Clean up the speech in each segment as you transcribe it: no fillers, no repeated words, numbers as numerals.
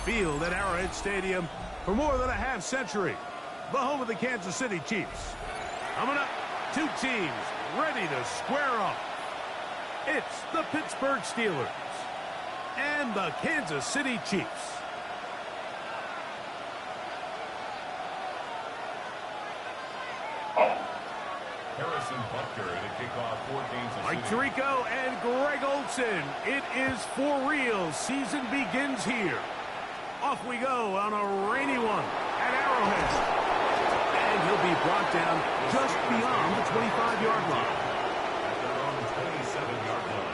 field at Arrowhead Stadium for more than a half-century. The home of the Kansas City Chiefs. Coming up, two teams ready to square off. It's the Pittsburgh Steelers and the Kansas City Chiefs. Harrison Butker to kick off for Kansas City. Mike Tirico and Greg Olsen. It is for real. Season begins here. Off we go on a rainy one at Arrowhead. And he'll be brought down just beyond the 25-yard line. At their own 27-yard line.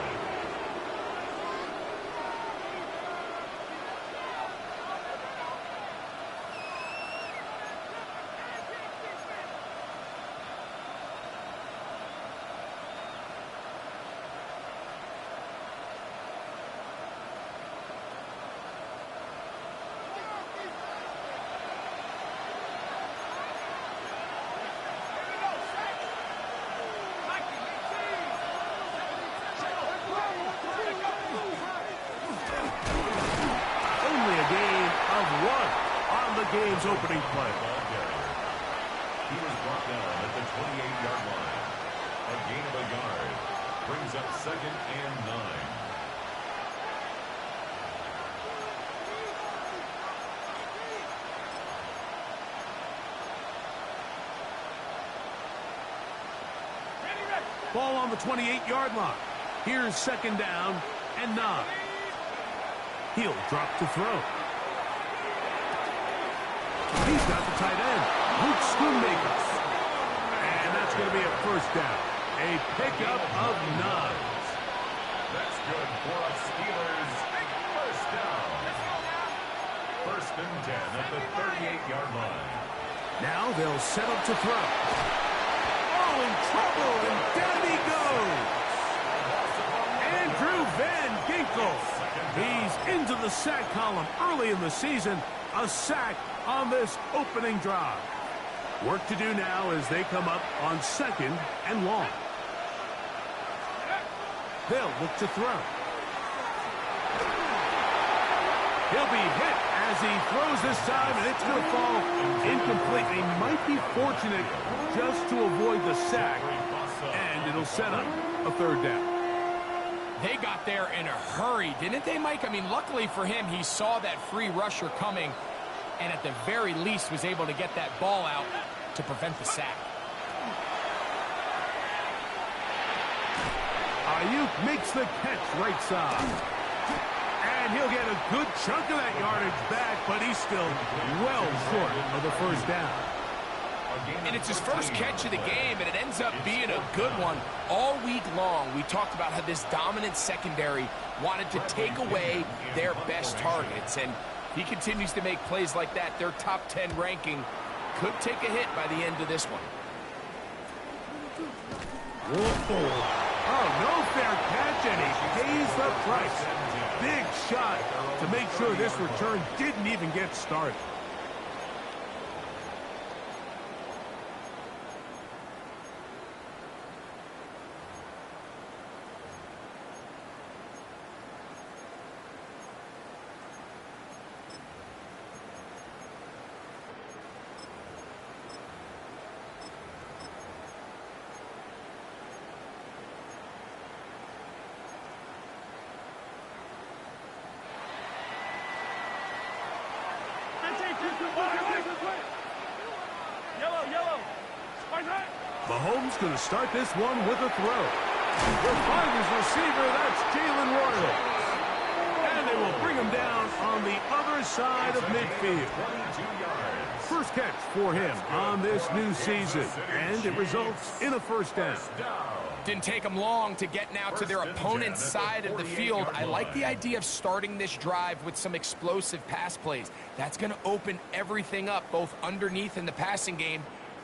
Game's opening play. He was brought down at the 28-yard line. A gain of a yard brings up 2nd and 9. Ball on the 28-yard line. Here's 2nd down and 9. He'll drop to throw. He's got the tight end, Luke Schoonmaker. And that's going to be a 1st down. A pickup of 9. That's good for a Steelers 1st down. 1st and 10 at the 38-yard line. Now they'll set up to throw. Oh, in trouble, and down he goes. Andrew Van Ginkel. He's into the sack column early in the season. A sack on this opening drive. Work to do now as they come up on 2nd and long. They'll look to throw. He'll be hit as he throws this time, and it's going to fall incomplete. He might be fortunate just to avoid the sack, and it'll set up a 3rd down. They got there in a hurry, didn't they, Mike? I mean, luckily for him, he saw that free rusher coming and at the very least was able to get that ball out to prevent the sack. Ayuk makes the catch right side. And he'll get a good chunk of that yardage back, but he's still well short of the 1st down. And it's his first catch of the game, and it ends up being a good one. All week long, we talked about how this dominant secondary wanted to take away their best targets, and he continues to make plays like that. Their top 10 ranking could take a hit by the end of this one. Oh, no fair catch, and he pays the price. Big shot to make sure this return didn't even get started. Mahomes going to start this one with a throw. We'll find his receiver. That's Jalen Royal. And they will bring him down on the other side of midfield. First catch for him on this new season. And it results in a 1st down. Didn't take them long to get now to their opponent's side of the field. I like the idea of starting this drive with some explosive pass plays. That's going to open everything up, both underneath in the passing game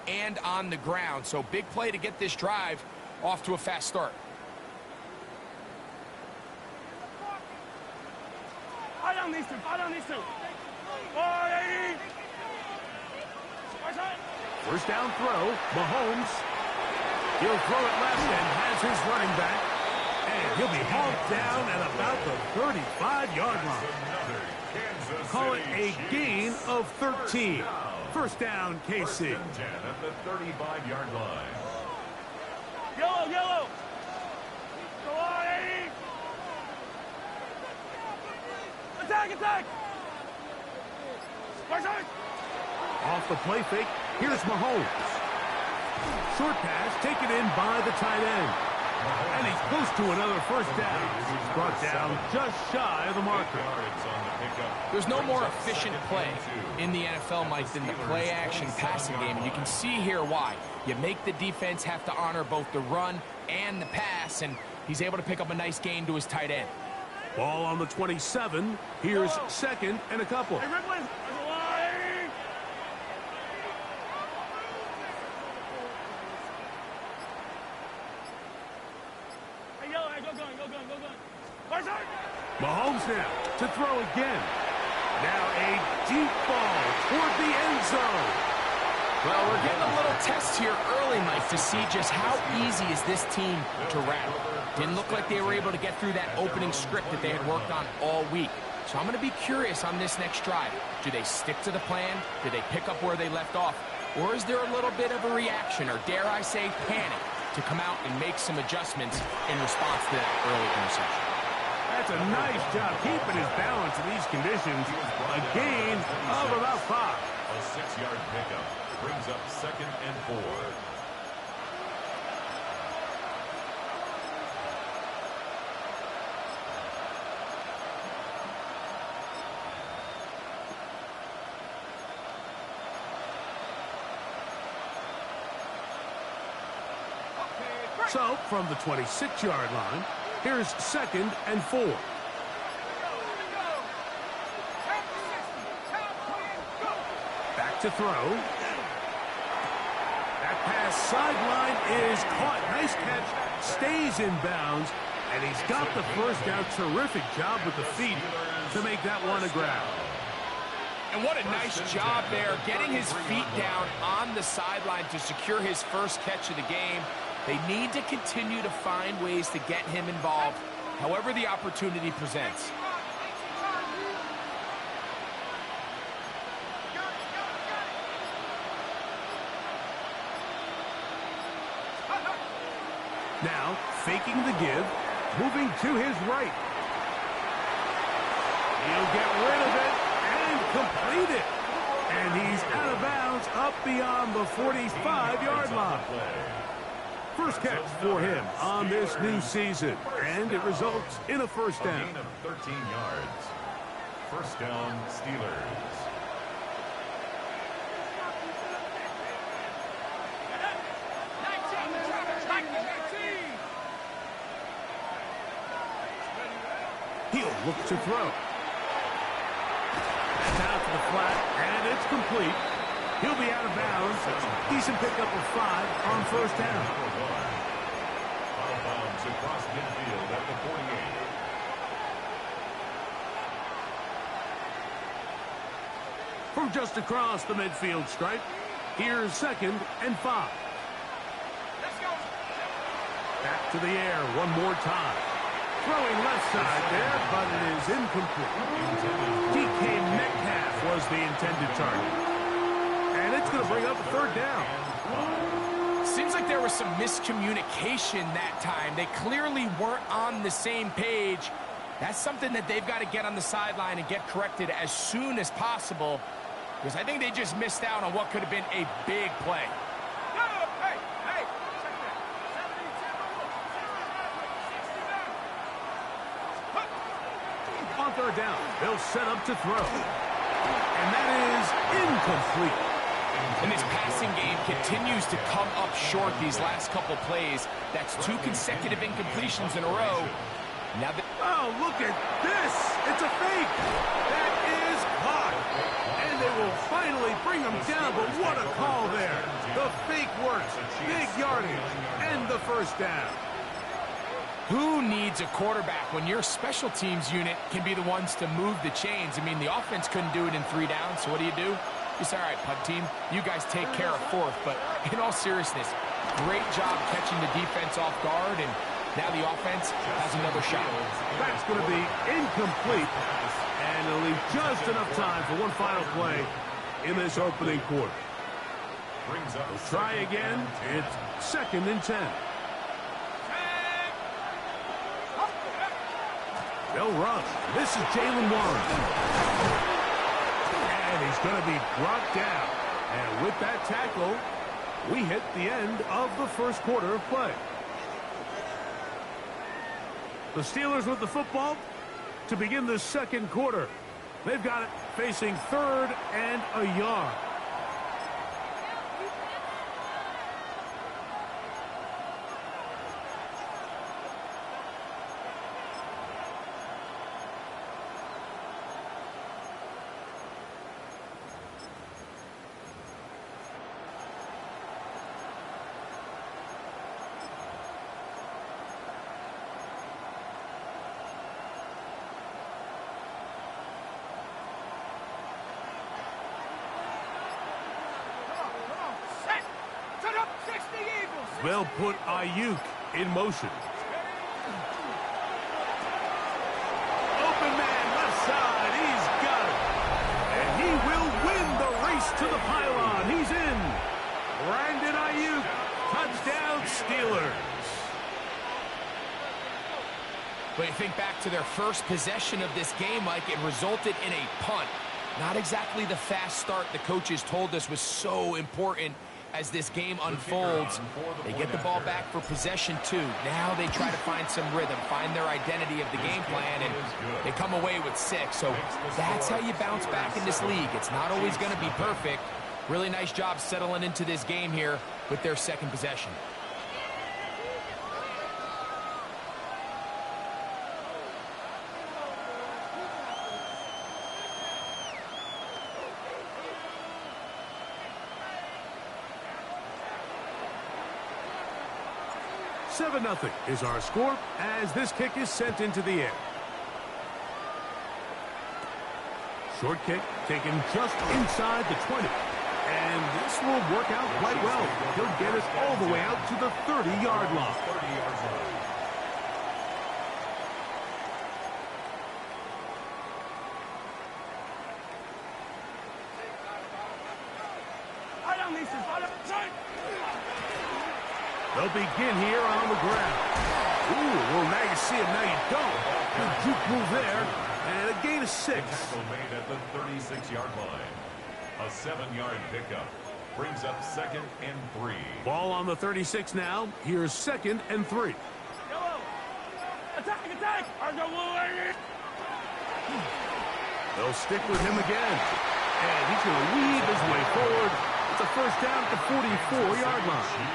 and on the ground. So big play to get this drive off to a fast start. First down throw, Mahomes. He'll throw it left and has his running back. And he'll be hauled down at about the 35-yard line. Call it a gain of 13. First down, KC. First and 10 at the 35-yard line. Yellow, yellow. Go on, 80. Attack, attack. Off the play fake, here's Mahomes. Short pass taken in by the tight end. And he's close to another first down. He's brought down just shy of the marker. There's no more efficient play in the NFL, Mike, than the play-action passing game. And you can see here why. You make the defense have to honor both the run and the pass, and he's able to pick up a nice gain to his tight end. Ball on the 27. Here's second and a couple. Hey, Ripley, there's a line. Hey, yellow, hey, go gun, go gun, go gun. Carson! Mahomes now to throw again. Now a deep ball toward the end zone. Well, we're getting a little test here early, Mike, to see just how easy is this team to rattle. Didn't look like they were able to get through that opening script that they had worked on all week. So I'm going to be curious on this next drive. Do they stick to the plan? Do they pick up where they left off? Or is there a little bit of a reaction, or dare I say panic, to come out and make some adjustments in response to that early interception? That's a nice job keeping his balance in these conditions. A gain of about 5. A 6-yard pickup brings up second and 4. So, from the 26-yard line, here's second and 4. Back to throw. That pass sideline is caught. Nice catch. Stays in bounds. And he's got the first down. Terrific job with the feet to make that one a grab. And what a nice job there, getting his feet down on the sideline to secure his first catch of the game. They need to continue to find ways to get him involved, however the opportunity presents. Now, faking the give, moving to his right. He'll get rid of it and complete it. And he's out of bounds up beyond the 45-yard line. First catch for him on this new season, and it results in a first down. A gain of 13 yards. First down, Steelers. He'll look to throw. That's out to the flat, and it's complete. He'll be out of bounds. Decent pickup of 5 on first down. Out of bounds across midfield at the 48. From just across the midfield stripe, here's second and 5. Back to the air one more time. Throwing left side there, but it is incomplete. DK Metcalf was the intended target. And it's going to bring up a third down. Seems like there was some miscommunication that time. They clearly weren't on the same page. That's something that they've got to get on the sideline and get corrected as soon as possible, because I think they just missed out on what could have been a big play. On third down, they'll set up to throw. And that is incomplete. And this passing game continues to come up short these last couple plays. That's 2 consecutive incompletions in a row. Now oh, look at this. It's a fake. That is caught. And they will finally bring him down, but what a call there. The fake works. Big yardage. And the first down. Who needs a quarterback when your special teams unit can be the ones to move the chains? I mean, the offense couldn't do it in 3 downs, so what do? It's all right, punt team. You guys take care of 4th. But in all seriousness, great job catching the defense off guard, and now the offense has another shot. That's going to be incomplete. And it'll leave just enough time for one final play in this opening quarter. They'll try again. It's 2nd and 10. They'll run. This is Jaylen Warren. And he's going to be brought down. And with that tackle, we hit the end of the first quarter of play. The Steelers with the football to begin the second quarter. They've got it facing 3rd and a yard. They'll put Ayuk in motion. Open man, left side. He's got it. And he will win the race to the pylon. He's in. Brandon Ayuk. Touchdown, Steelers. But you think back to their first possession of this game, Mike, it resulted in a punt. Not exactly the fast start the coaches told us was so important as this game unfolds. They get the ball back for possession 2. Now they try to find some rhythm, find their identity of the game plan, and they come away with 6. So that's how you bounce back in this league. It's not always going to be perfect. Really nice job settling into this game here with their second possession. Seven 0 is our score as this kick is sent into the air. Short kick taken just inside the 20. And this will work out quite well. He'll get us all the way out to the 30-yard line. They'll begin here on the ground. Ooh, well, now you see it, now you don't. Good juke move there, and a gain of 6. Tackle made at the 36-yard line. A 7-yard pickup brings up 2nd and 3. Ball on the 36 now. Here's 2nd and 3. Yellow. Attack, attack. They'll stick with him again. And he's going to weave his way forward. It's a first down at the 44-yard line.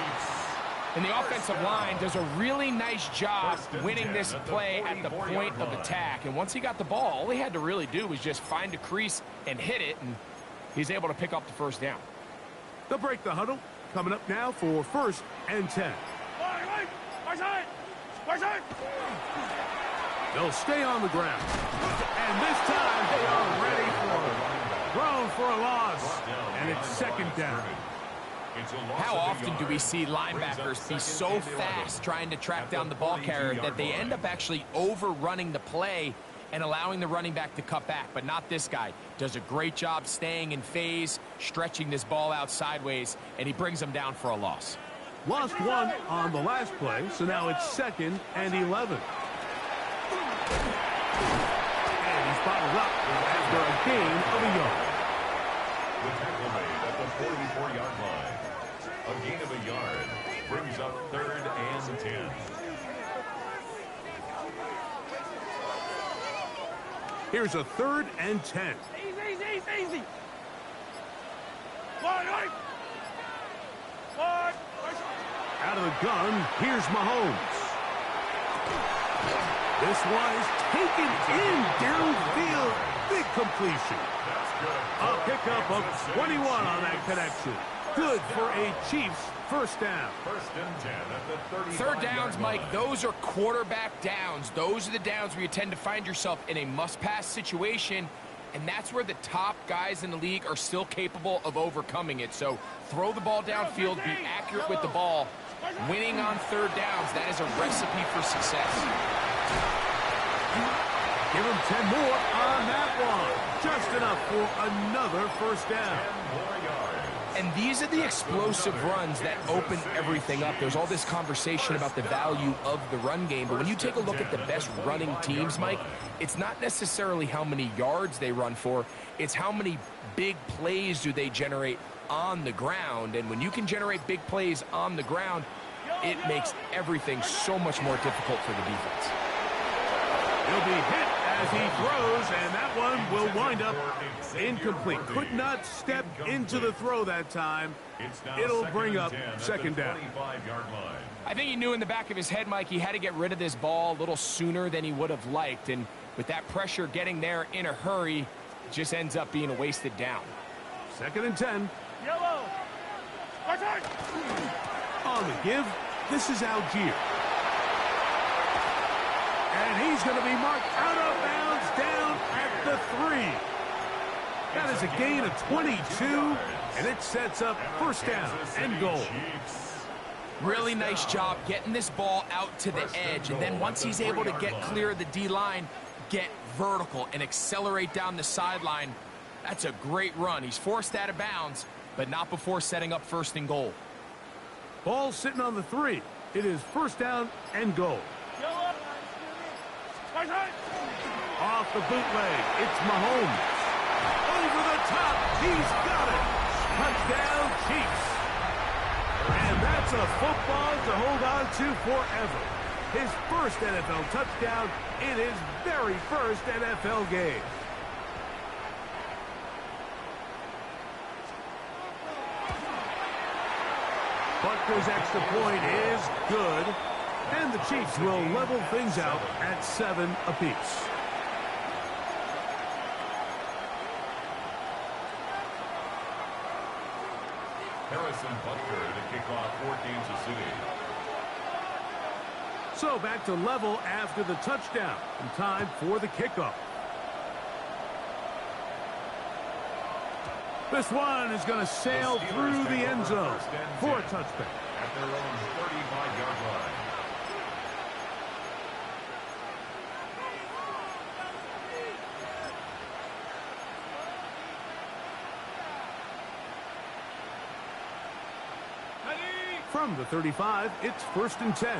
And the offensive line does a really nice job winning this play at the point of attack. And once he got the ball, all he had to really do was just find a crease and hit it, and he's able to pick up the first down. They'll break the huddle. Coming up now for 1st and 10. They'll stay on the ground. And this time they are ready for it. Thrown for a loss. And it's 2nd down. How often do we see linebackers be so fast trying to track down the ball carrier that they end up actually overrunning the play and allowing the running back to cut back? But not this guy. Does a great job staying in phase, stretching this ball out sideways, and he brings them down for a loss. Lost 1 on the last play, so now it's 2nd and 11. And he's bottled up after a gain of a yard. The tackle made at the 44-yard line. A gain of a yard brings up 3rd and 10. Here's a 3rd and 10. Easy. Out of the gun, here's Mahomes. This one is taken in downfield. Big completion. A pickup of 21 on that connection. Good for a Chiefs first down. 1st and 10 at the 35-yard Third downs, Mike, line. those are quarterback downs. Those are the downs where you tend to find yourself in a must-pass situation, and that's where the top guys in the league are still capable of overcoming it. So throw the ball downfield, be accurate with the ball. Winning on 3rd downs, that is a recipe for success. Give him 10 more on that one. Just enough for another first down. 10 more yards. And these are the explosive runs that open everything up. There's all this conversation about the value of the run game, but when you take a look at the best running teams, Mike, it's not necessarily how many yards they run for, it's how many big plays do they generate on the ground. And when you can generate big plays on the ground, it makes everything so much more difficult for the defense. He'll be hit as he throws, and that one will wind up incomplete. Could not step into the throw that time. It'll bring up second down. I think he knew in the back of his head, Mike, he had to get rid of this ball a little sooner than he would have liked. And with that pressure getting there in a hurry, it just ends up being a wasted down. Second and 10. Yellow. On the give, this is Algier. And he's going to be marked out of bounds down at the 3. That is a gain of 22, and it sets up first down and goal. Really nice job getting this ball out to the edge, and then once he's able to get clear of the D-line, get vertical and accelerate down the sideline. That's a great run. He's forced out of bounds, but not before setting up first and goal. Ball sitting on the 3. It is first down and goal. Off the bootleg, it's Mahomes. Over the top, he's got it. Touchdown, Chiefs. And that's a football to hold on to forever. His first NFL touchdown in his very first NFL game. Butker's extra point is good. And the Chiefs will level things out at 7 apiece. Harrison Butker to kick off for Kansas City. So back to level after the touchdown. And time for the kickoff. This one is going to sail through the end zone for a touchback. At their own 35-yard line. From the 35, it's first and 10.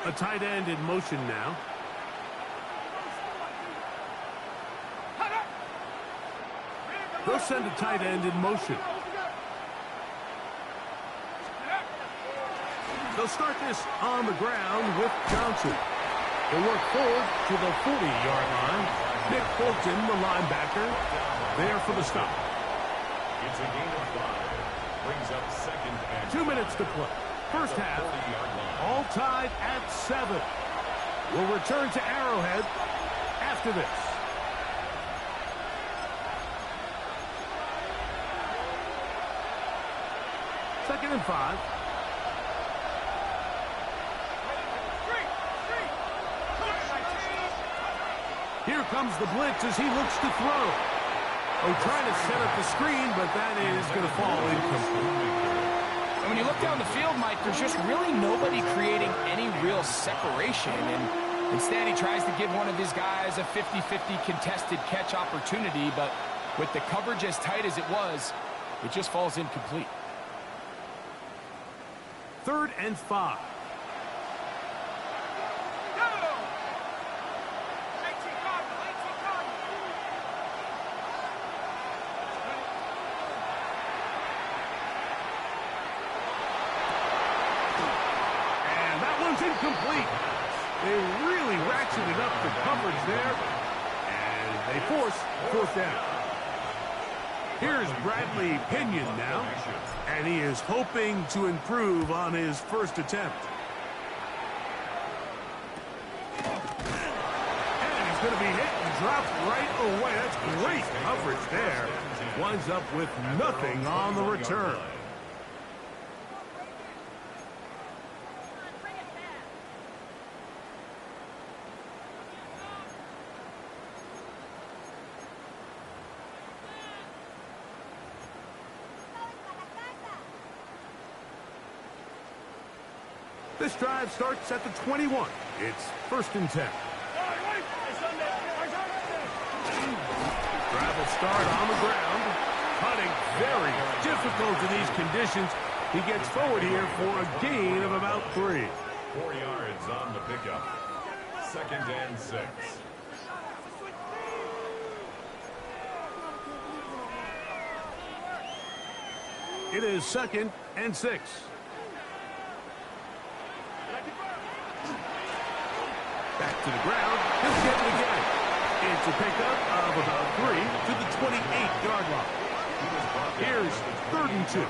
A tight end in motion now. They'll send a tight end in motion. They'll start this on the ground with Johnson. They'll work forward to the 40-yard line. Nick Bolton, the linebacker, there for the stop. It's a gain of 5. Brings up second and 2 minutes to play. First half, all tied at 7. We'll return to Arrowhead after this. Second and 5. Here comes the blitz as he looks to throw. Oh, trying to set up the screen, but that is going to fall incomplete. And when you look down the field, Mike, there's just really nobody creating any real separation. And instead, he tries to give one of his guys a 50-50 contested catch opportunity. But with the coverage as tight as it was, it just falls incomplete. Third and 5. Incomplete. They really ratcheted up the coverage there, and they force fourth down. Here's Bradley Pinion now, and he is hoping to improve on his first attempt. And he's going to be hit and dropped right away. That's great coverage there. Winds up with nothing on the return. This drive starts at the 21. It's 1st and 10. Travel start on the ground. Putting very difficult in these conditions. He gets forward here for a gain of about 3. 4 yards on the pickup. 2nd and 6. It is 2nd and 6. Back to the ground. He'll get it again. It's a pickup of about 3 to the 28-yard line. Here's 3rd and 2.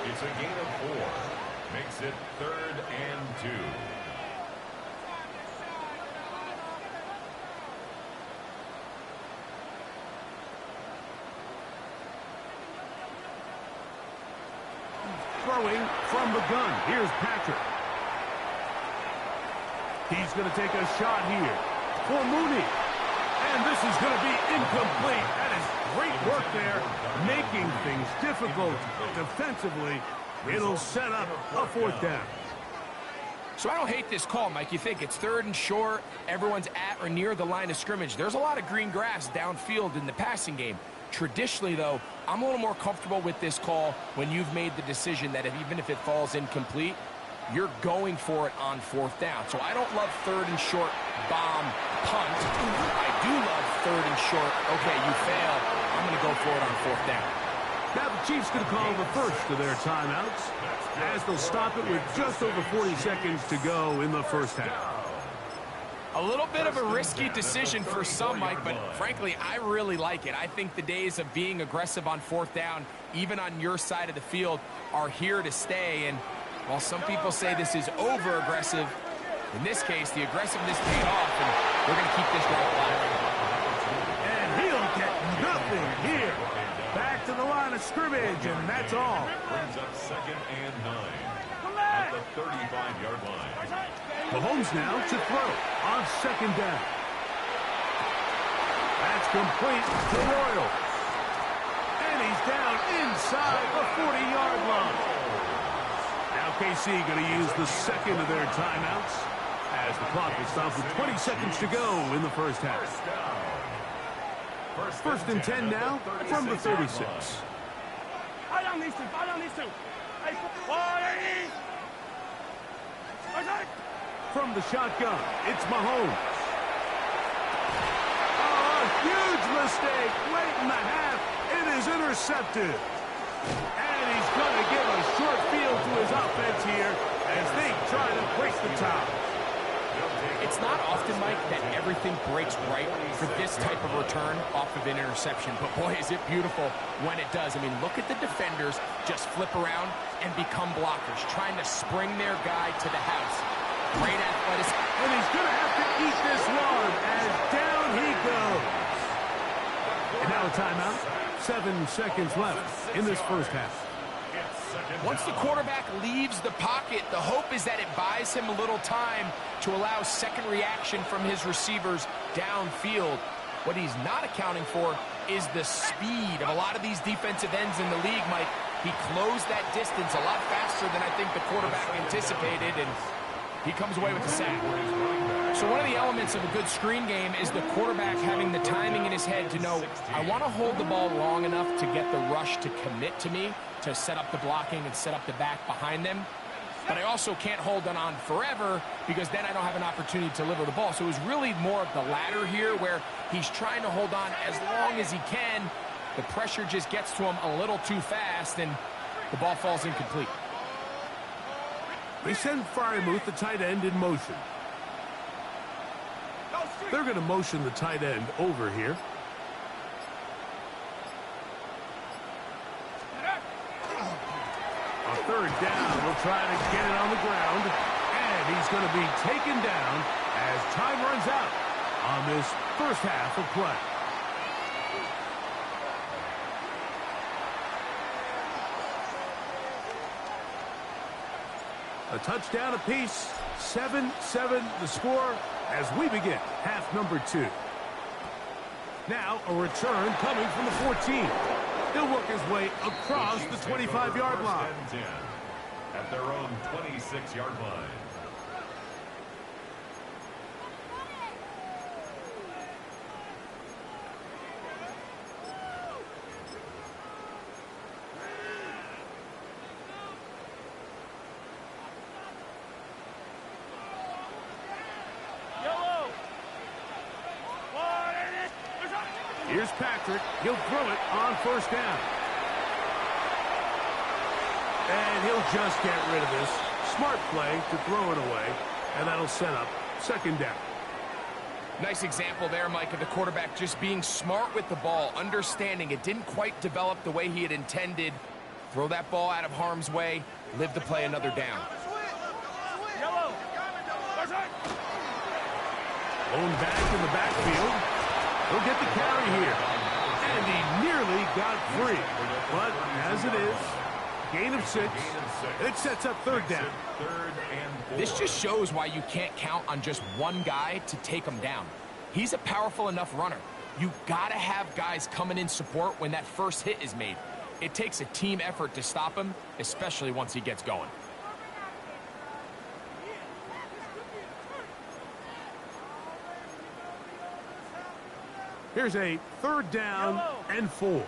It's a gain of 4. Makes it 3rd and 2. Throwing from the gun. Here's Patrick. He's going to take a shot here for Mooney. And this is going to be incomplete. That is great work there, making things difficult defensively. It'll set up a 4th down. So I don't hate this call, Mike. You think it's 3rd and short, everyone's at or near the line of scrimmage. There's a lot of green grass downfield in the passing game. Traditionally, though, I'm a little more comfortable with this call when you've made the decision that even if it falls incomplete, you're going for it on 4th down. So I don't love 3rd and short bomb punt. I do love 3rd and short. Okay, you fail. I'm going to go for it on 4th down. Now the Chiefs going to call the first of their timeouts as they'll stop it with just over 40 seconds to go in the first half. A little bit of a risky decision for some, Mike, but frankly, I really like it. I think the days of being aggressive on 4th down, even on your side of the field, are here to stay. And while some people say this is over-aggressive, in this case, the aggressiveness paid off, and we're going to keep this drive alive. And he'll get nothing here. Back to the line of scrimmage, and that's all. Brings up 2nd and 9 at the 35-yard line. Mahomes now to throw on 2nd down. That's complete to Royal. And he's down inside the 40-yard line. Now KC going to use the 2nd of their timeouts as the clock will stop with 20 seconds to go in the first half. 1st and 10 now from the 36. Fall down these two. Fall down these two. Hey, From the shotgun, it's Mahomes. Oh, a huge mistake late in the half. It is intercepted. And he's going to give a short field to his offense here as they try to break the tie. It's not often, Mike, that everything breaks right for this type of return off of an interception. But, boy, is it beautiful when it does. I mean, look at the defenders just flip around and become blockers, trying to spring their guy to the house. Great athleticism. And he's going to have to eat this one as down he goes. And now a timeout. 7 seconds left in this first half. Once the quarterback leaves the pocket, the hope is that it buys him a little time to allow second reaction from his receivers downfield. What he's not accounting for is the speed of a lot of these defensive ends in the league, Mike. He closed that distance a lot faster than I think the quarterback anticipated, and he comes away with the sack. So one of the elements of a good screen game is the quarterback having the timing in his head to know, I want to hold the ball long enough to get the rush to commit to me, to set up the blocking and set up the back behind them. But I also can't hold it on forever because then I don't have an opportunity to deliver the ball. So it was really more of the latter here where he's trying to hold on as long as he can. The pressure just gets to him a little too fast and the ball falls incomplete. They send Freiermuth, the tight end, in motion. They're going to motion the tight end over here. On 3rd down, we'll try to get it on the ground. And he's going to be taken down as time runs out on this first half of play. A touchdown apiece, 7-7 the score as we begin half number 2. Now a return coming from the 14. He'll work his way across the 25-yard line. their own 26-yard line. Here's Patrick. He'll throw it on first down. And he'll just get rid of this. Smart play to throw it away. And that'll set up second down. Nice example there, Mike, of the quarterback just being smart with the ball, understanding it didn't quite develop the way he had intended. Throw that ball out of harm's way, live to play another down. Owned back in the backfield. He'll get the carry here. And he nearly got free. But as it is, gain of 6. It sets up third down. This just shows why you can't count on just one guy to take him down. He's a powerful enough runner. You gotta have guys coming in support when that first hit is made. It takes a team effort to stop him, especially once he gets going. Here's a third down and 4.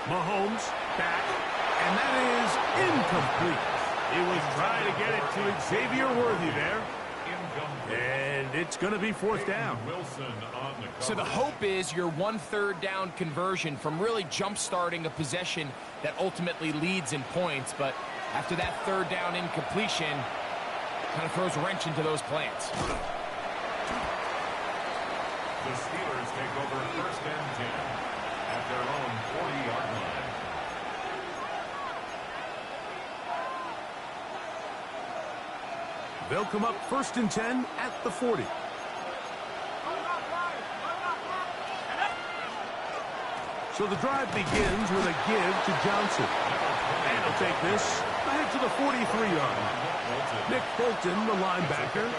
Mahomes back, and that is incomplete. He was trying to get it to Xavier Worthy there. And it's going to be fourth down. So the hope is your 1/3 down conversion from really jump-starting a possession that ultimately leads in points, but after that third down incompletion, kind of throws a wrench into those plans. The Steelers take over first and 10 at their own 40-yard line. They'll come up first and 10 at the 40. So the drive begins with a give to Johnson. And he'll take this ahead to the 43-yard line. Nick Bolton, the linebacker,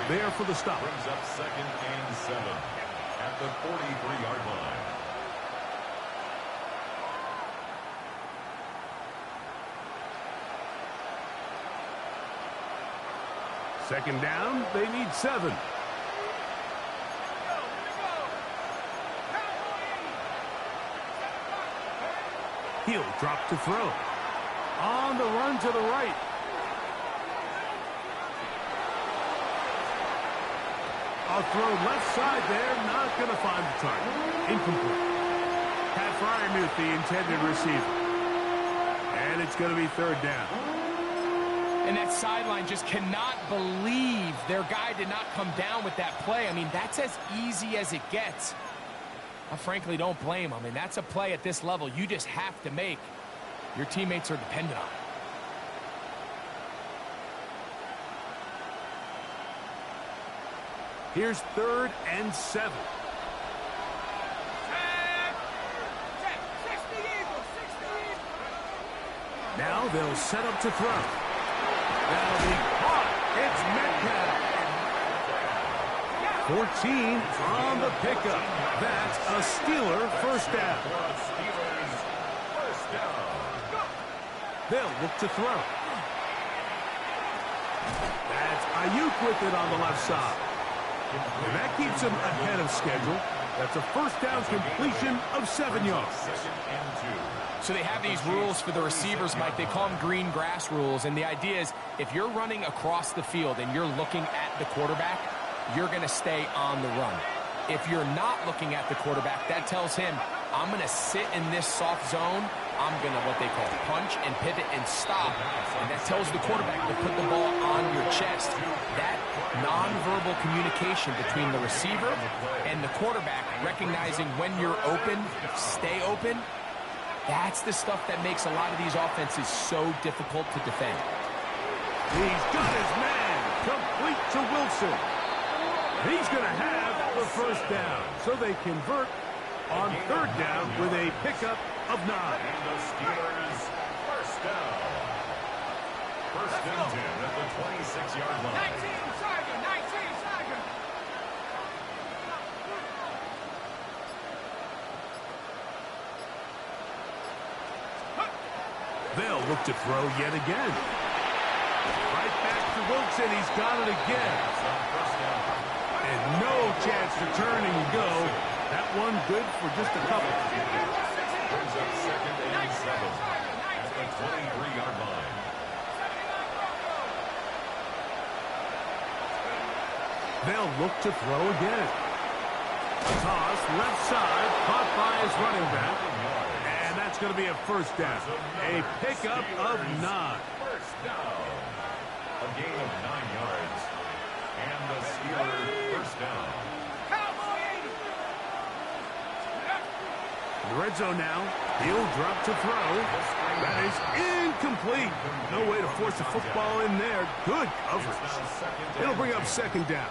there for the stop. Brings up second and 7 at the 43-yard line. Second down, they need 7. He'll drop to throw. On the run to the right. A throw left side there, not going to find the target. Incomplete. Pat Freiermuth, the intended receiver. And it's going to be third down. And that sideline just cannot believe their guy did not come down with that play. I mean, that's as easy as it gets. I frankly don't blame him. I mean, that's a play at this level you just have to make. Your teammates are dependent on it. Here's third and 7. Now they'll set up to throw. That'll be caught. It's Metcalf. 14 on the pickup. That's a Steeler first down. They'll look to throw. That's Ayuk with it on the left side. And that keeps him ahead of schedule. That's a first down completion of 7 yards. So they have these rules for the receivers, Mike. They call them green grass rules. And the idea is if you're running across the field and you're looking at the quarterback, you're going to stay on the run. If you're not looking at the quarterback, that tells him, I'm going to sit in this soft zone. I'm going to, what they call, punch and pivot and stop. And that tells the quarterback to put the ball on your chest. That nonverbal communication between the receiver and the quarterback, recognizing when you're open, stay open, that's the stuff that makes a lot of these offenses so difficult to defend. He's got his man complete to Wilson. He's going to have the first down. So they convert on third down with a pickup of 9. And the Steelers first down. First and 10 at the 26-yard line. 19, Sergeant, 19, Sergeant. They'll look to throw yet again. Right back to Wilson. He's got it again. And no chance to turn and go. That one good for just a couple. Brings up 2nd and 7 at the 23-yard line. They'll look to throw again. Toss left side, caught by his running back. And that's going to be a first down. A pickup of 9. First down. A gain of 9 yards. And the Steelers first down. In the red zone now. He'll drop to throw. That is incomplete. No way to force the football in there. Good coverage. It'll bring up 2nd down.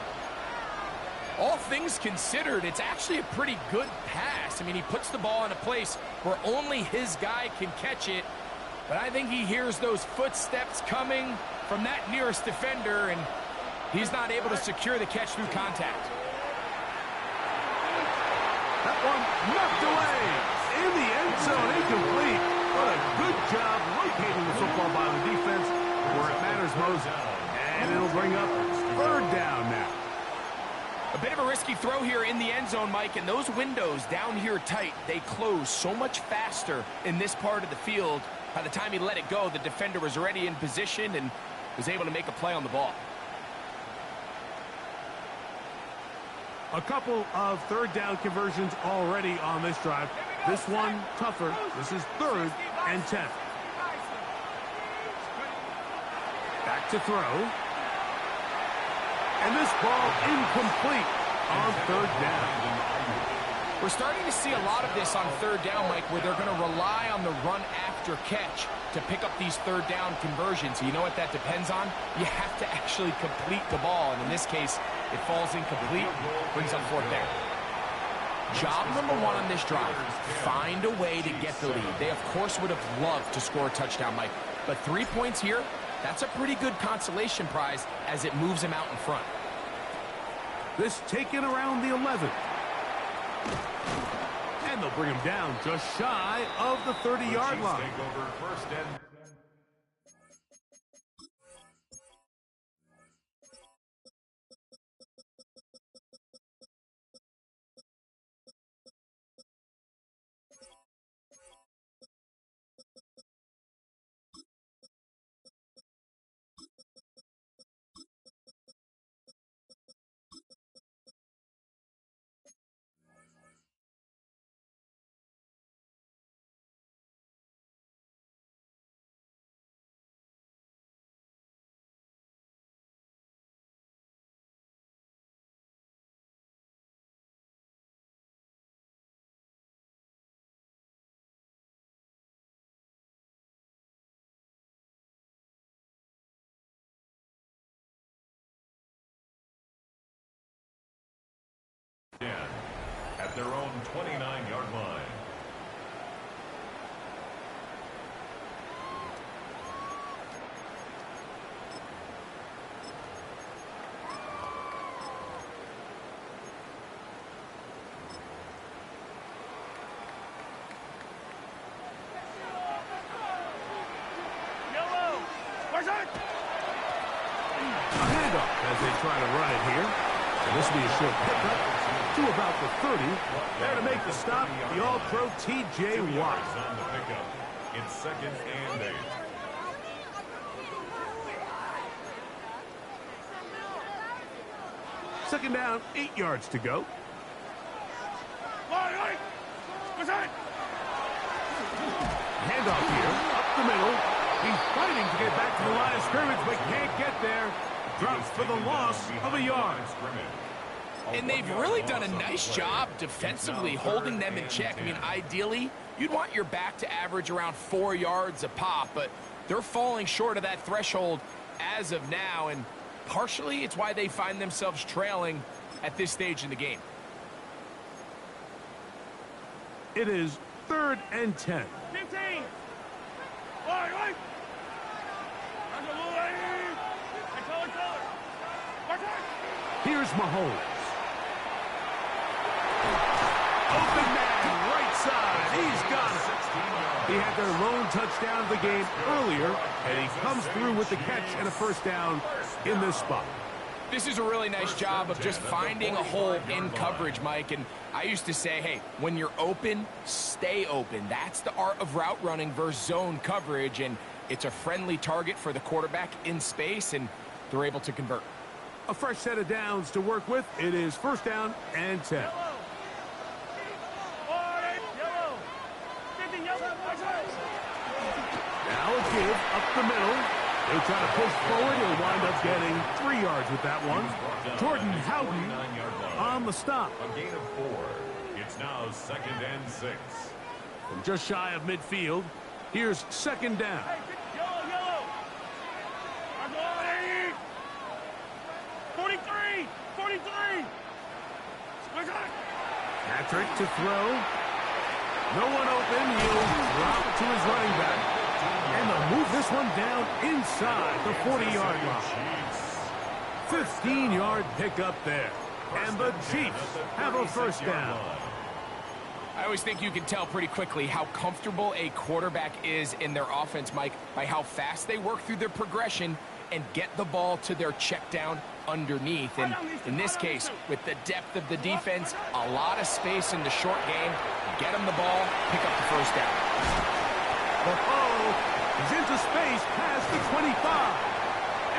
All things considered, it's actually a pretty good pass. I mean, he puts the ball in a place where only his guy can catch it. But I think he hears those footsteps coming from that nearest defender, and he's not able to secure the catch through contact. That one knocked away. In the end zone, incomplete. What a good job locating the football by the defense where it matters most. And it'll bring up 3rd down now. A bit of a risky throw here in the end zone, Mike, and those windows down here tight, they close so much faster in this part of the field. By the time he let it go, the defender was already in position and was able to make a play on the ball. A couple of 3rd down conversions already on this drive. This one tougher. This is 3rd and 10. Back to throw. And this ball incomplete on 3rd down. We're starting to see a lot of this on 3rd down, Mike, where they're going to rely on the run after catch to pick up these 3rd down conversions. You know what that depends on? You have to actually complete the ball, and in this case, it falls incomplete, brings up 4th down. Job number 1 on this drive, find a way to get the lead. They, of course, would have loved to score a touchdown, Mike, but 3 points here, that's a pretty good consolation prize as it moves him out in front. This taken around the 11. And they'll bring him down just shy of the 30-yard line. Take over 1st and at their own 29-yard line. Yellow. Where's it? A handoff as they try to run it here. And this will be a short pickup to about the 30. There to make the stop, the All-Pro T.J. Watt. On the pickup. It's 2nd and 8. Second down, 8 yards to go. Where's it? Handoff here, up the middle. He's fighting to get back to the line of scrimmage, but can't get there. Drops for the loss of a yard. And they've really done a nice job defensively holding them in check. I mean, ideally, you'd want your back to average around 4 yards a pop, but they're falling short of that threshold as of now, and partially it's why they find themselves trailing at this stage in the game. It is 3rd and 10. 15. Here's Mahomes. Open man, right side. He's got it. He had their lone touchdown of the game earlier, and he comes through with the catch and a first down in this spot. This is a really nice job of just finding a hole in coverage, Mike. And I used to say, hey, when you're open, stay open. That's the art of route running versus zone coverage, and it's a friendly target for the quarterback in space, and they're able to convert. A fresh set of downs to work with. It is first down and 10. Now a give up the middle. They try to push forward. He'll wind up getting 3 yards with that one. Jordan Howden on the stop. A gain of 4. It's now 2nd and 6. From just shy of midfield, here's second down. Yellow. 43. Patrick to throw. No one open. He'll drop to his running back. And they'll move this one down inside the 40-yard line. 15-yard pickup there. And the Chiefs have a first down. I always think you can tell pretty quickly how comfortable a quarterback is in their offense, Mike, by how fast they work through their progression and get the ball to their check down underneath. And in this case, with the depth of the defense, a lot of space in the short game, get them the ball, pick up the first down. He's into space past the 25.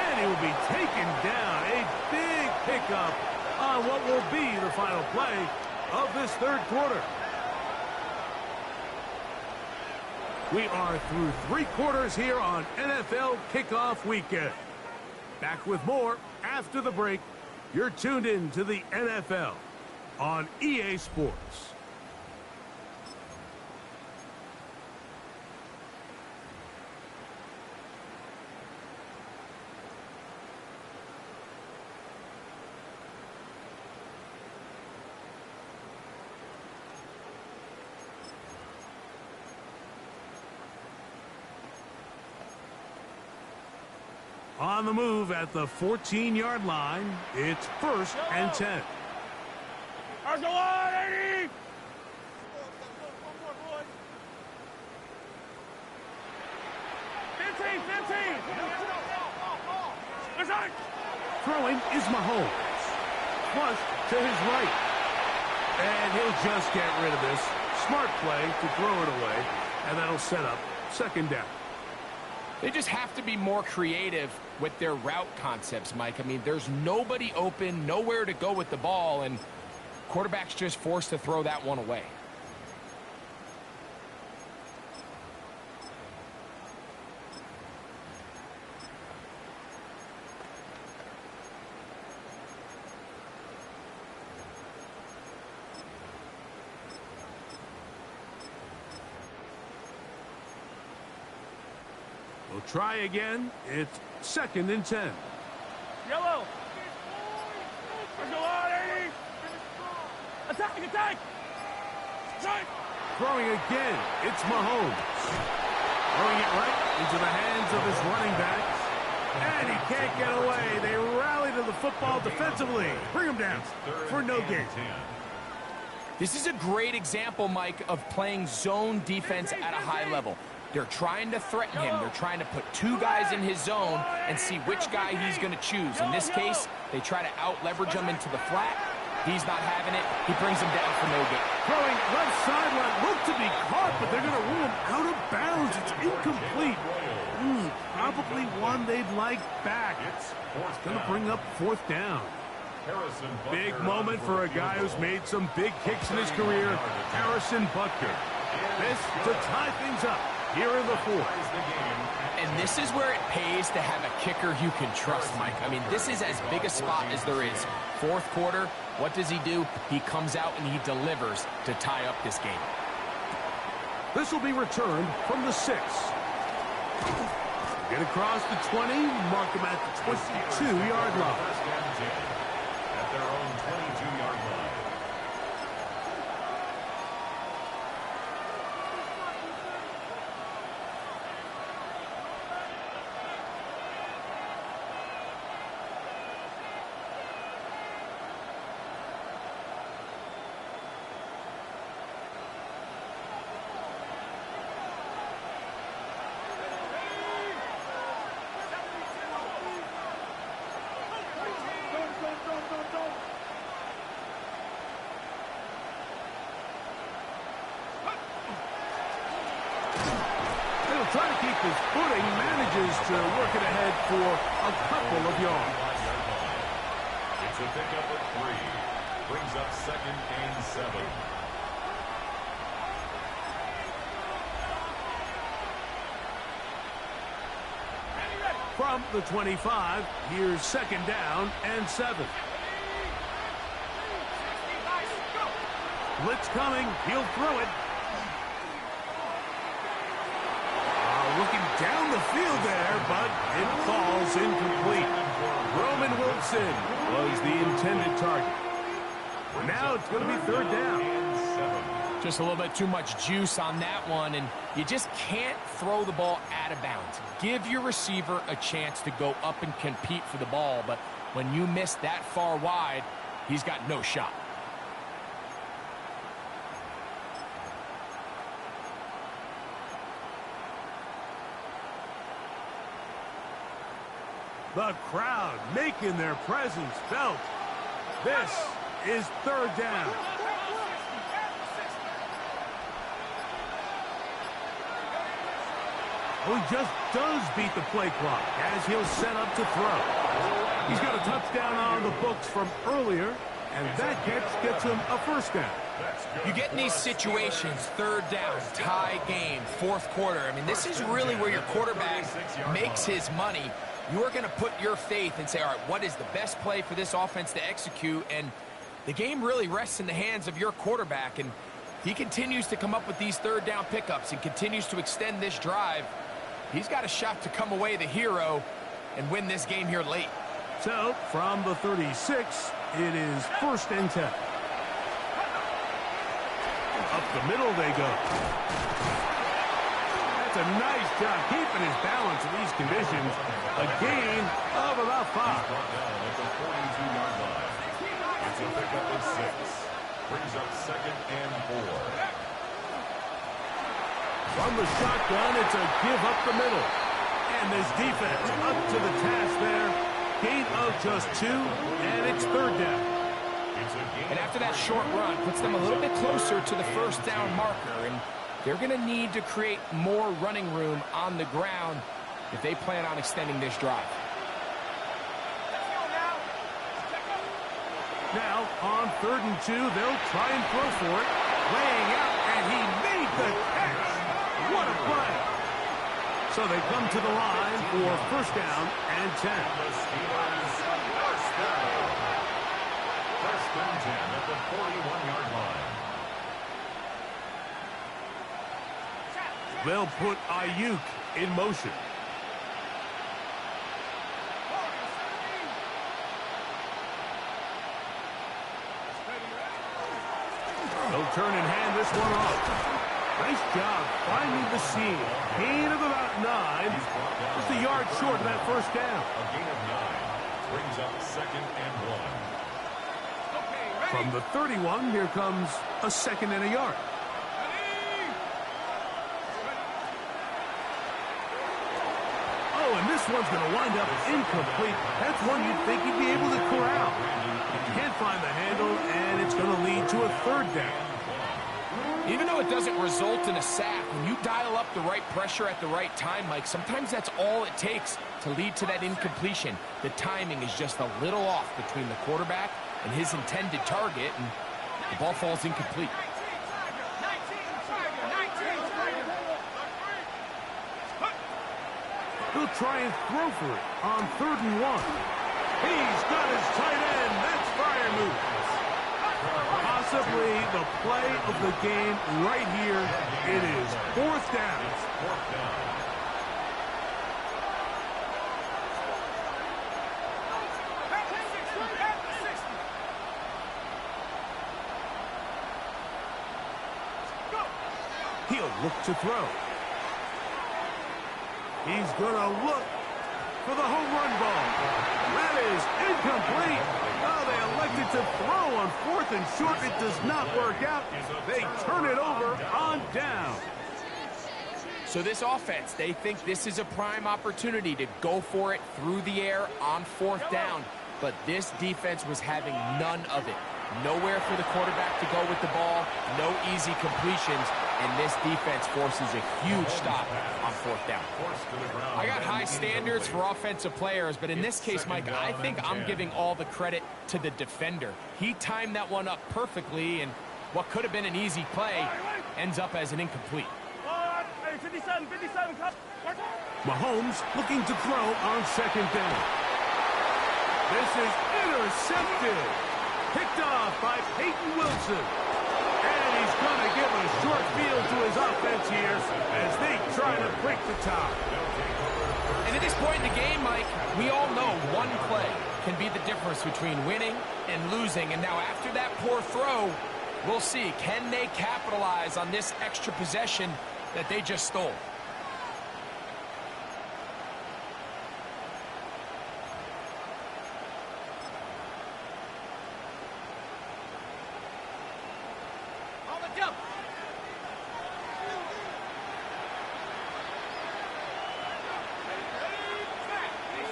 And he will be taken down. A big pickup on what will be the final play of this third quarter. We are through 3 quarters here on NFL Kickoff Weekend. Back with more after the break. You're tuned in to the NFL on EA Sports. On the move at the 14-yard line, it's first and 10. Arsenal 80. Throwing is Mahomes. Flush to his right. And he'll just get rid of this. Smart play to throw it away. And that'll set up second down. They just have to be more creative with their route concepts, Mike. I mean, there's nobody open, nowhere to go with the ball, and quarterback's just forced to throw that one away. We'll try again. It's second and 10. Yellow. Arsenal 80. Attack. Throwing again. It's Mahomes. Throwing it right into the hands of his running backs. And he can't get away. They rally to the football defensively. Bring him down for no gain. This is a great example, Mike, of playing zone defense at a high level. They're trying to threaten him. They're trying to put 2 guys in his zone and see which guy he's going to choose. In this case, they try to out-leverage him into the flat. He's not having it. He brings him down for no gain. Throwing left sideline. Looked to be caught, but they're going to rule him out of bounds. It's incomplete. Probably one they'd like back. It's going to bring up fourth down. Big moment for a guy who's made some big kicks in his career, Harrison Butker. This to tie things up here in the fourth. And this is where it pays to have a kicker you can trust, Mike. I mean, this is as big a spot as there is. Fourth quarter, what does he do? He comes out and he delivers to tie up this game. This will be returned from the 6. Get across the 20, mark him at the 22-yard line. At their own 22-yard line. his footing, manages to work it ahead for a couple of yards. It's a pickup of 3. Brings up 2nd and 7. From the 25, here's 2nd down and 7. Blitz coming. He'll throw it. Looking down the field there, but it falls incomplete. Roman Wilson was the intended target. Now it's going to be 3rd down. Just a little bit too much juice on that one, and you just can't throw the ball out of bounds. Give your receiver a chance to go up and compete for the ball, but when you miss that far wide, he's got no shot. The crowd making their presence felt. This is 3rd down. Oh, he just does beat the play clock as he'll set up to throw. He's got a touchdown on the books from earlier, and that catch gets him a 1st down. You get in these situations, 3rd down, tie game, 4th quarter. I mean, this is really where your quarterback makes his money. You are going to put your faith and say, all right, what is the best play for this offense to execute? And the game really rests in the hands of your quarterback, and he continues to come up with these 3rd down pickups and continues to extend this drive. He's got a shot to come away the hero and win this game here late. So, from the 36, it is 1st and 10. Up the middle they go. That's a nice job keeping his balance in these conditions. A gain of about 5. Brought down at the 42-yard line. It's a pickup of 6. Brings up 2nd and 4. From the shotgun, it's a give up the middle. And this defense up to the task there. Gain of just 2, and it's 3rd down. And after that short run, puts them a little bit closer to the 1st down marker. And they're going to need to create more running room on the ground if they plan on extending this drive. Now, on 3rd and 2, they'll try and throw for it. Laying out, and he made the catch. What a play. So they come to the line for 1st down and 10. The Steelers 1st down. 1st and 10 at the 41-yard line. They'll put Ayuk in motion. They'll turn and hand this one off. Nice job finding the seam. Gain of about 9. Just a yard short of that 1st down. A gain of 9. Brings up 2nd and 1. From the 31, here comes a 2nd and a yard. Oh, and this one's going to wind up incomplete. That's one you'd think he'd be able to corral. He can't find the handle, and it's going to lead to a 3rd down. Even though it doesn't result in a sack, when you dial up the right pressure at the right time, Mike, sometimes that's all it takes to lead to that incompletion. The timing is just a little off between the quarterback and his intended target, and the ball falls incomplete. He'll try and throw for it on 3rd and 1. He's got his tight end. That's fire move. Possibly the play of the game right here. It is 4th down. It's 4th down. He'll look to throw. He's going to look for the home run ball. That is incomplete. Oh, they elected to throw on 4th and short. It does not work out. They turn it over on down. So this offense, they think this is a prime opportunity to go for it through the air on 4th down. But this defense was having none of it. Nowhere for the quarterback to go with the ball. No easy completions. and this defense forces a huge stop on fourth down. I got high standards for offensive players, but in this case, Mike, I think I'm giving all the credit to the defender. He timed that one up perfectly, and what could have been an easy play ends up as an incomplete. Hey, 57, come. Mahomes looking to throw on second down. This is intercepted. Picked off by Peyton Wilson. And he's going to give a short field to his offense here as they try to break the tie. And at this point in the game, Mike, we all know one play can be the difference between winning and losing. And now after that poor throw, we'll see, can they capitalize on this extra possession that they just stole?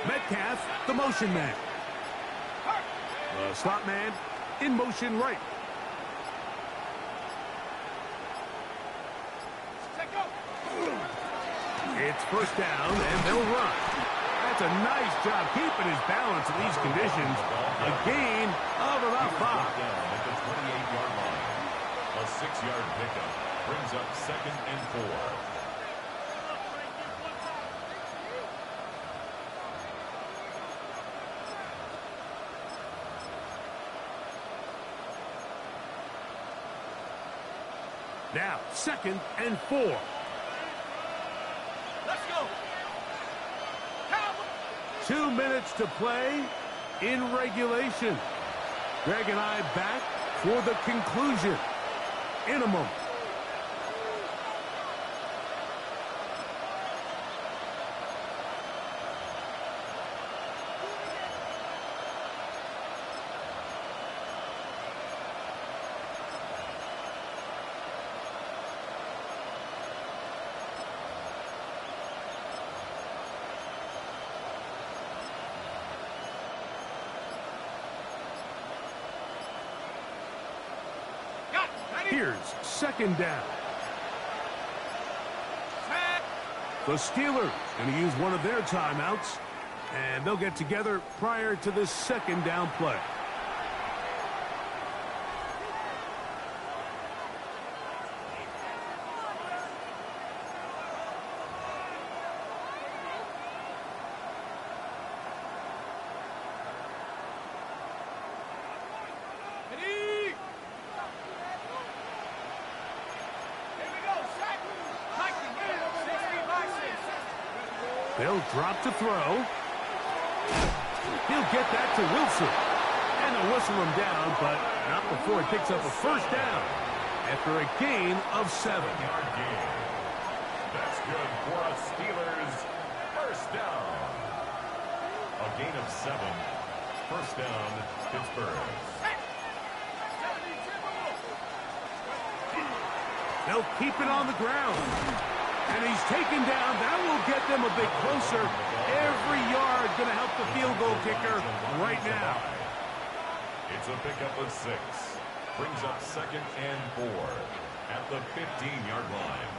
Metcalf, the motion man. The slot man in motion right. It's first down, and they'll run. That's a nice job keeping his balance in these conditions. A gain of about 5. At the 28-yard line. A 6-yard pickup brings up 2nd and 4. Now, 2nd and 4. Let's go. 2 minutes to play in regulation. Greg and I back for the conclusion in a moment. Here's 2nd down. The Steelers going to use one of their timeouts, and they'll get together prior to this 2nd down play. They'll drop to throw. He'll get that to Wilson. And they'll whistle him down, but not before he picks up a first down after a gain of 7. That's good for a Steelers first down. A gain of 7. First down, Pittsburgh. They'll keep it on the ground. And he's taken down. That will get them a bit closer. Every yard going to help the field goal kicker right now. It's a pickup of 6. Brings up 2nd and 4 at the 15-yard line.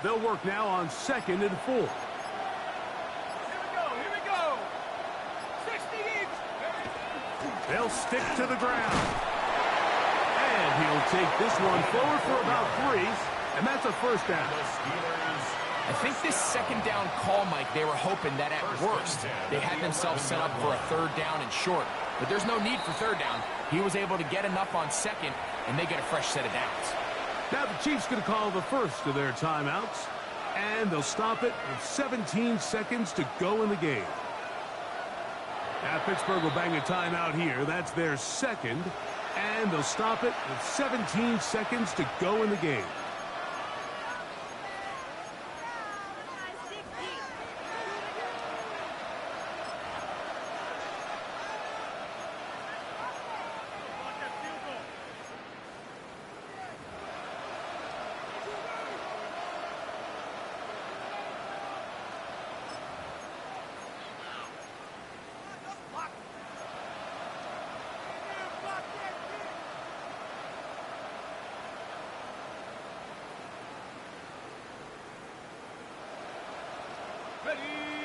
They'll work now on 2nd and 4. Here we go. 60 each. They'll stick to the ground. And he'll take this one forward for about 3. And that's a first down. I think this 2nd down call, Mike, they were hoping that at worst they had themselves set up for a 3rd down and short. But there's no need for 3rd down. He was able to get enough on 2nd, and they get a fresh set of downs. Now the Chiefs going to call the first of their timeouts. And they'll stop it with 17 seconds to go in the game. Now Pittsburgh will bang a timeout here. That's their 2nd. And they'll stop it with 17 seconds to go in the game.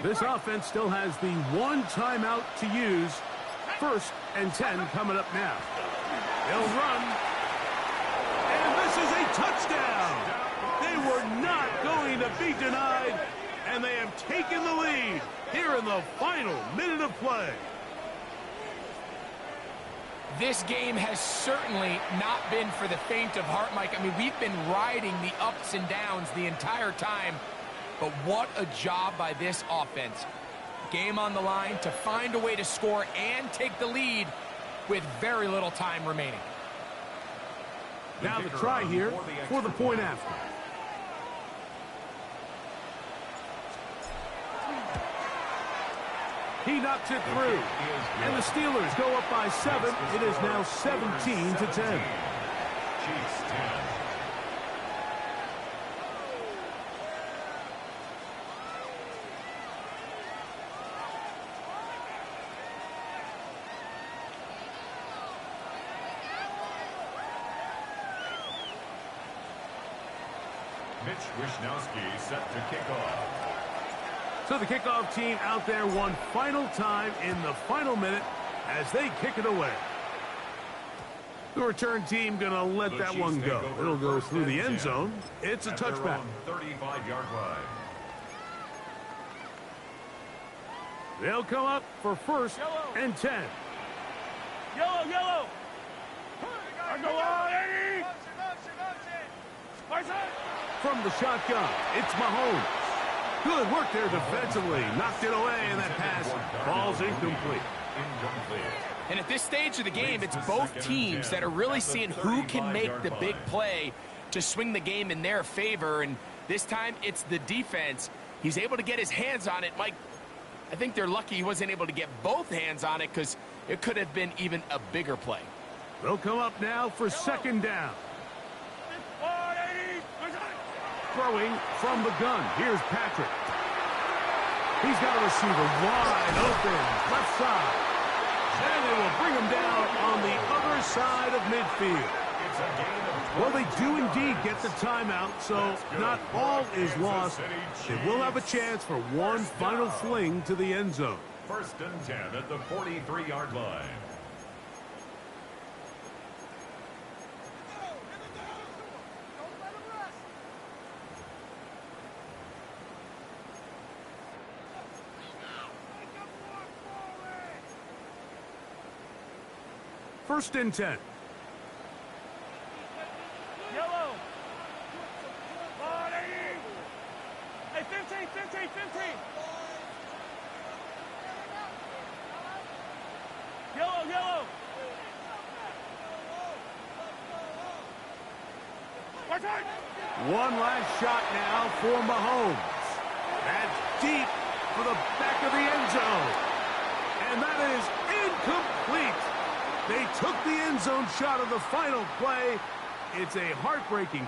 This offense still has the one timeout to use. 1st and 10 coming up now. They'll run. And this is a touchdown. They were not going to be denied, and they have taken the lead here in the final minute of play. This game has certainly not been for the faint of heart, Mike. I mean, we've been riding the ups and downs the entire time, but what a job by this offense. Game on the line to find a way to score and take the lead with very little time remaining. Now the try here for the point after. He knocks it through. And the Steelers go up by 7. It is now 17-10. Chiefs 10. Mitch Wishnowsky set to kick off. So the kickoff team out there one final time in the final minute as they kick it away. The return team going to let that one go. It'll go through the end zone. It's a touchback. 35-yard line. They'll come up for 1st and 10. Yellow, yellow. Go on, Eddie. From the shotgun, it's Mahomes. Good work there defensively. Knocked it away, and that pass falls incomplete. And at this stage of the game, it's both teams that are really seeing who can make the big play to swing the game in their favor. And this time, it's the defense. He's able to get his hands on it. Mike, I think they're lucky he wasn't able to get both hands on it because it could have been even a bigger play. They'll come up now for 2nd down. Throwing from the gun. Here's Patrick. He's got a receiver wide open, left side. And they will bring him down on the other side of midfield. Well, they do indeed get the timeout, so not all is lost. They will have a chance for one final fling to the end zone. 1st and 10 at the 43-yard line. First and 10. Yellow. Hey, 15, 15, 15. Yellow, yellow. One last shot now for Mahomes. That's deep for the back of the end zone. And that is incomplete. They took the end zone shot of the final play. It's a heartbreaking